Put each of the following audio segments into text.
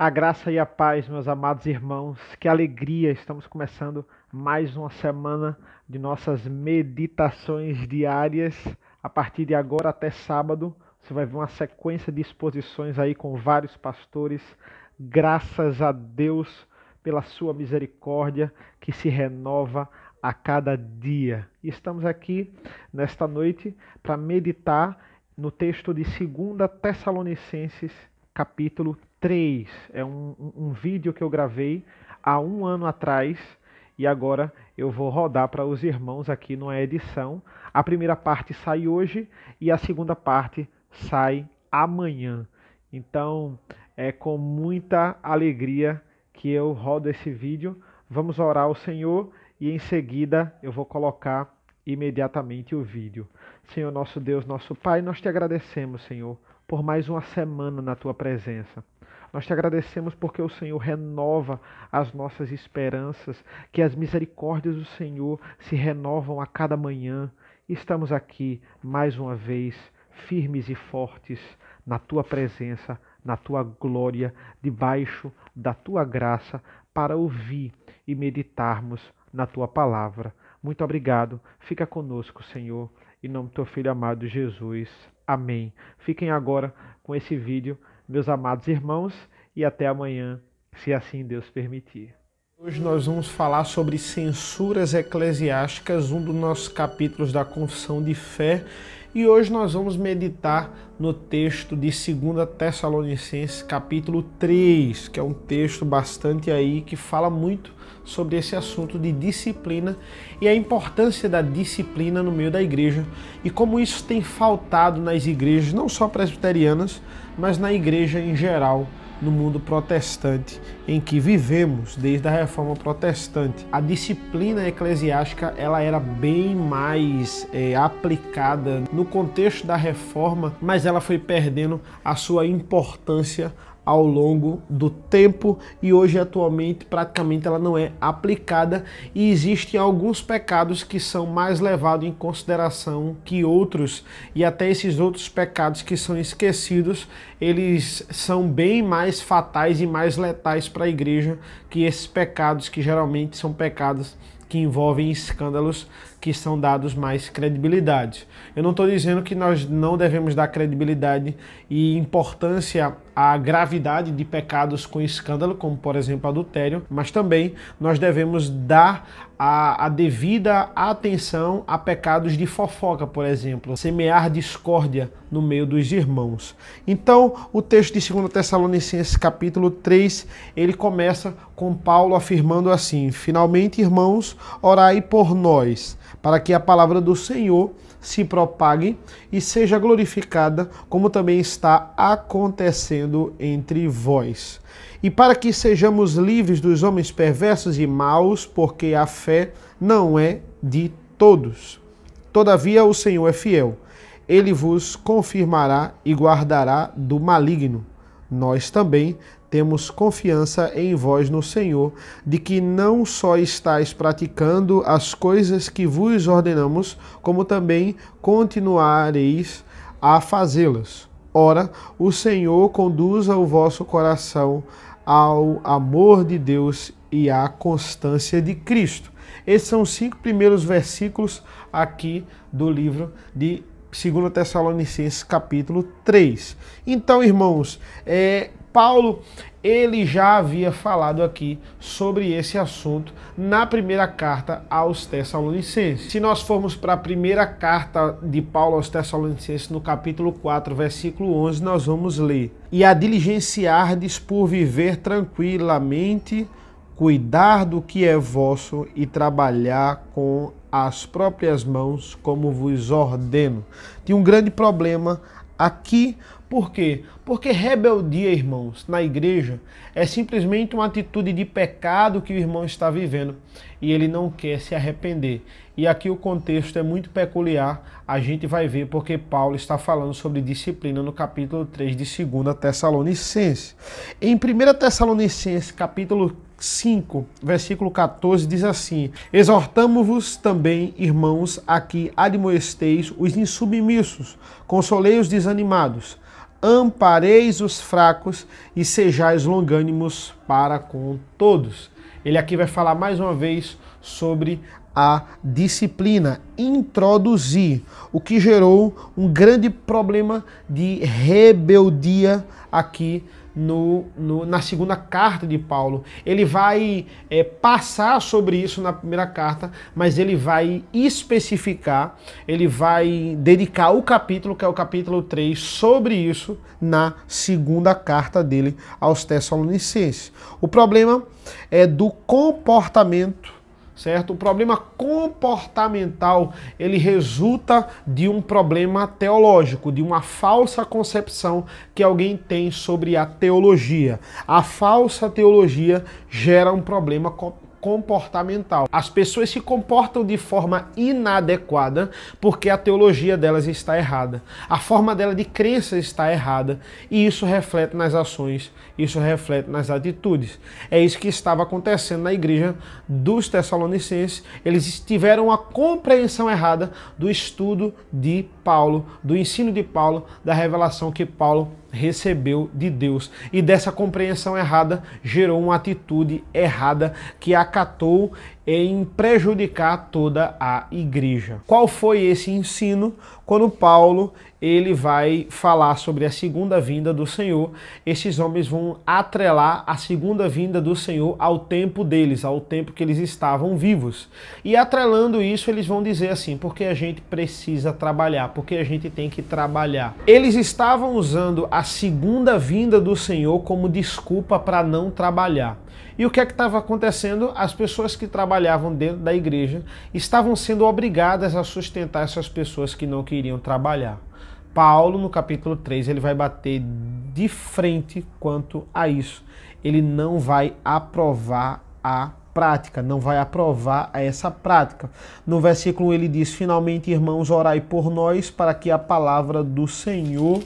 A graça e a paz, meus amados irmãos, que alegria! Estamos começando mais uma semana de nossas meditações diárias. A partir de agora até sábado, você vai ver uma sequência de exposições aí com vários pastores. Graças a Deus pela sua misericórdia que se renova a cada dia. E estamos aqui nesta noite para meditar no texto de 2 Tessalonicenses, capítulo 3. É um vídeo que eu gravei há um ano atrás e agora eu vou rodar para os irmãos aqui numa edição. A primeira parte sai hoje e a segunda parte sai amanhã. Então é com muita alegria que eu rodo esse vídeo. Vamos orar ao Senhor e em seguida eu vou colocar imediatamente o vídeo. Senhor nosso Deus, nosso Pai, nós te agradecemos, Senhor, por mais uma semana na tua presença. Nós te agradecemos porque o Senhor renova as nossas esperanças, que as misericórdias do Senhor se renovam a cada manhã. E estamos aqui mais uma vez, firmes e fortes na tua presença, na tua glória, debaixo da tua graça, para ouvir e meditarmos na tua palavra. Muito obrigado. Fica conosco, Senhor, em nome do teu Filho amado Jesus. Amém. Fiquem agora com esse vídeo, meus amados irmãos, e até amanhã, se assim Deus permitir. Hoje nós vamos falar sobre censuras eclesiásticas, um dos nossos capítulos da Confissão de Fé, e hoje nós vamos meditar no texto de 2 Tessalonicenses, capítulo 3, que é um texto bastante aí que fala muito sobre esse assunto de disciplina e a importância da disciplina no meio da igreja e como isso tem faltado nas igrejas, não só presbiterianas, mas na igreja em geral, no mundo protestante em que vivemos desde a Reforma Protestante. A disciplina eclesiástica ela era bem mais aplicada no contexto da Reforma, mas ela foi perdendo a sua importância ao longo do tempo e hoje atualmente praticamente ela não é aplicada e existem alguns pecados que são mais levados em consideração que outros e até esses outros pecados que são esquecidos, eles são bem mais fatais e mais letais para a igreja que esses pecados que geralmente são pecados que envolvem escândalos que são dados mais credibilidade. Eu não estou dizendo que nós não devemos dar credibilidade e importância à gravidade de pecados com escândalo, como por exemplo adultério, mas também nós devemos dar a devida atenção a pecados de fofoca, por exemplo, semear discórdia no meio dos irmãos. Então, o texto de 2 Tessalonicenses capítulo 3, ele começa com Paulo afirmando assim: finalmente, irmãos, orai por nós, para que a palavra do Senhor se propague e seja glorificada, como também está acontecendo entre vós. E para que sejamos livres dos homens perversos e maus, porque a fé não é de todos. Todavia o Senhor é fiel. Ele vos confirmará e guardará do maligno. Nós também temos confiança em vós no Senhor, de que não só estáis praticando as coisas que vos ordenamos, como também continuareis a fazê-las. Ora, o Senhor conduza o vosso coração ao amor de Deus e à constância de Cristo. Esses são os 5 primeiros versículos aqui do livro de 2 Tessalonicenses capítulo 3. Então, irmãos, Paulo, ele já havia falado aqui sobre esse assunto na primeira carta aos Tessalonicenses. Se nós formos para a primeira carta de Paulo aos Tessalonicenses, no capítulo 4, versículo 11, nós vamos ler: e a diligenciardes por viver tranquilamente, cuidar do que é vosso e trabalhar com as próprias mãos, como vos ordeno. Tem um grande problema aqui. Por quê? Porque rebeldia, irmãos, na igreja é simplesmente uma atitude de pecado que o irmão está vivendo e ele não quer se arrepender. E aqui o contexto é muito peculiar, a gente vai ver porque Paulo está falando sobre disciplina no capítulo 3 de 2 Tessalonicenses. Em 1 Tessalonicenses, capítulo 5, versículo 14, diz assim: exortamo-vos também, irmãos, a que admoesteis os insubmissos, consolei os desanimados, ampareis os fracos e sejais longânimos para com todos. Ele aqui vai falar mais uma vez sobre a disciplina, introduzir, o que gerou um grande problema de rebeldia aqui na segunda carta de Paulo. Ele vai passar sobre isso na primeira carta, mas ele vai especificar, ele vai dedicar o capítulo, que é o capítulo 3, sobre isso na segunda carta dele aos Tessalonicenses. O problema é do comportamento, certo? O problema comportamental, ele resulta de um problema teológico, de uma falsa concepção que alguém tem sobre a teologia. A falsa teologia gera um problema comportamental. As pessoas se comportam de forma inadequada porque a teologia delas está errada. A forma dela de crença está errada e isso reflete nas ações, isso reflete nas atitudes. É isso que estava acontecendo na igreja dos Tessalonicenses. Eles tiveram a compreensão errada do estudo de Paulo, do ensino de Paulo, da revelação que Paulo recebeu de Deus. E dessa compreensão errada gerou uma atitude errada que acatou em prejudicar toda a igreja. Qual foi esse ensino? Quando Paulo ele vai falar sobre a segunda vinda do Senhor, esses homens vão atrelar a segunda vinda do Senhor ao tempo deles, ao tempo que eles estavam vivos. E atrelando isso, eles vão dizer assim, porque a gente precisa trabalhar, porque a gente tem que trabalhar. Eles estavam usando a segunda vinda do Senhor como desculpa para não trabalhar. E o que é que estava acontecendo? As pessoas que trabalhavam dentro da igreja estavam sendo obrigadas a sustentar essas pessoas que não queriam trabalhar. Paulo, no capítulo 3, ele vai bater de frente quanto a isso. Ele não vai aprovar a prática, não vai aprovar essa prática. No versículo 1 ele diz, finalmente, irmãos, orai por nós para que a palavra do Senhor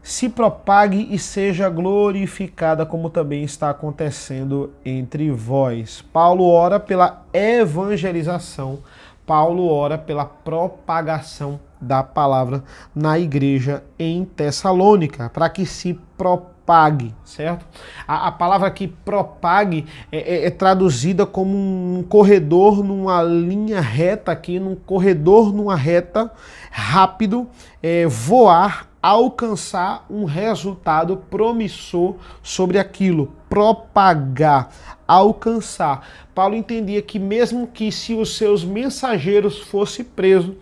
se propague e seja glorificada, como também está acontecendo entre vós. Paulo ora pela evangelização, Paulo ora pela propagação da palavra na igreja em Tessalônica, para que se propague, certo? A palavra aqui propague é traduzida como um corredor numa linha reta aqui, num corredor numa reta rápido, voar, alcançar um resultado promissor sobre aquilo, propagar, alcançar. Paulo entendia que mesmo que se os seus mensageiros fossem presos,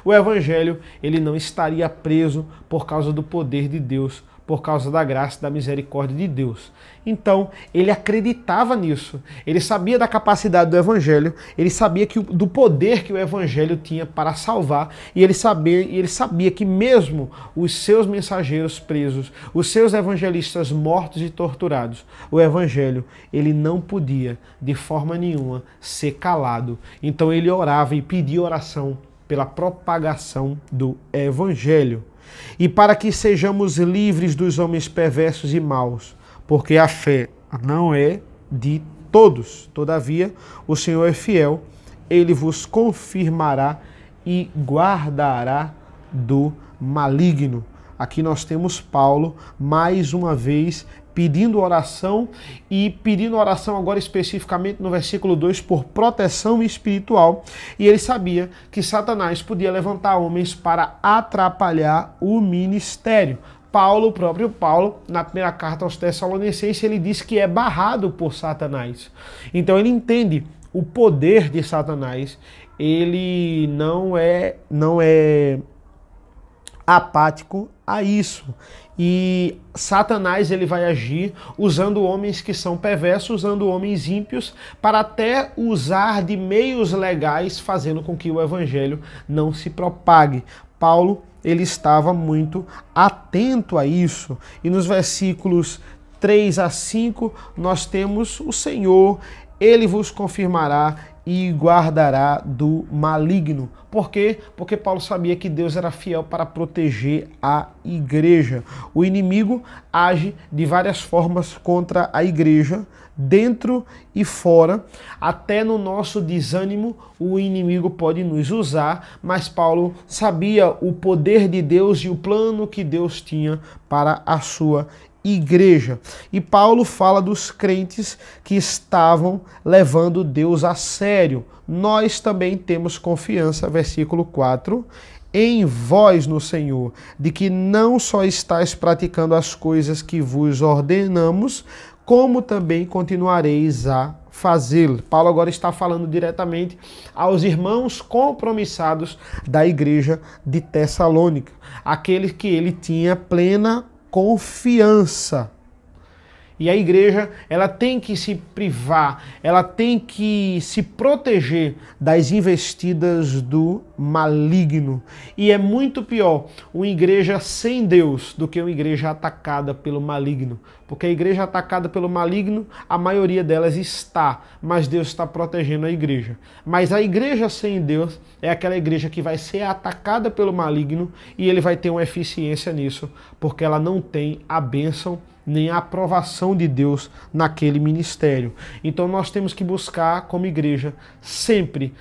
o evangelho ele não estaria preso por causa do poder de Deus, por causa da graça e da misericórdia de Deus. Então, ele acreditava nisso. Ele sabia da capacidade do evangelho, ele sabia do poder que o evangelho tinha para salvar, e ele sabia que mesmo os seus mensageiros presos, os seus evangelistas mortos e torturados, o evangelho, ele não podia, de forma nenhuma, ser calado. Então, ele orava e pedia oração pela propagação do evangelho. E para que sejamos livres dos homens perversos e maus, porque a fé não é de todos. Todavia, o Senhor é fiel, ele vos confirmará e guardará do maligno. Aqui nós temos Paulo, mais uma vez, pedindo oração, e pedindo oração agora especificamente no versículo 2 por proteção espiritual, e ele sabia que Satanás podia levantar homens para atrapalhar o ministério. Paulo, o próprio Paulo, na primeira carta aos Tessalonicenses, ele diz que é barrado por Satanás. Então ele entende o poder de Satanás, ele não é apático a isso. E Satanás ele vai agir usando homens que são perversos, usando homens ímpios, para até usar de meios legais, fazendo com que o evangelho não se propague. Paulo ele estava muito atento a isso. E nos versículos 3 a 5 nós temos o Senhor, ele vos confirmará e guardará do maligno. Por quê? Porque Paulo sabia que Deus era fiel para proteger a igreja. O inimigo age de várias formas contra a igreja, dentro e fora. Até no nosso desânimo, o inimigo pode nos usar, mas Paulo sabia o poder de Deus e o plano que Deus tinha para a sua igreja. E Paulo fala dos crentes que estavam levando Deus a sério. Nós também temos confiança, versículo 4, em vós no Senhor, de que não só estáis praticando as coisas que vos ordenamos, como também continuareis a fazê-lo. Paulo agora está falando diretamente aos irmãos compromissados da igreja de Tessalônica, aqueles que ele tinha plena confiança. E a igreja, ela tem que se privar, ela tem que se proteger das investidas do maligno. E é muito pior uma igreja sem Deus do que uma igreja atacada pelo maligno. Porque a igreja atacada pelo maligno, a maioria delas está, mas Deus está protegendo a igreja. Mas a igreja sem Deus é aquela igreja que vai ser atacada pelo maligno e ele vai ter uma eficiência nisso, porque ela não tem a bênção nem a aprovação de Deus naquele ministério. Então nós temos que buscar, como igreja, sempre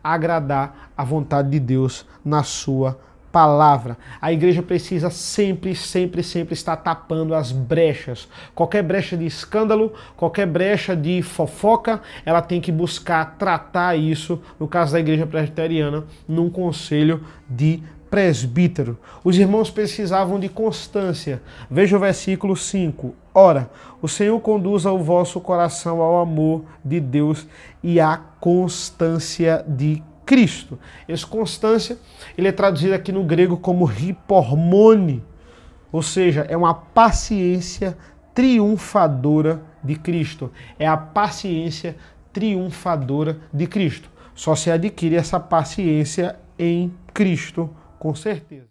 agradar a vontade de Deus na sua palavra. A igreja precisa sempre estar tapando as brechas. Qualquer brecha de escândalo, qualquer brecha de fofoca, ela tem que buscar tratar isso, no caso da igreja presbiteriana, num conselho de presbítero. Os irmãos precisavam de constância. Veja o versículo 5. Ora, o Senhor conduza o vosso coração ao amor de Deus e à constância de Cristo. Essa constância, ele é traduzido aqui no grego como hipormone, ou seja, é uma paciência triunfadora de Cristo. É a paciência triunfadora de Cristo. Só se adquire essa paciência em Cristo, com certeza.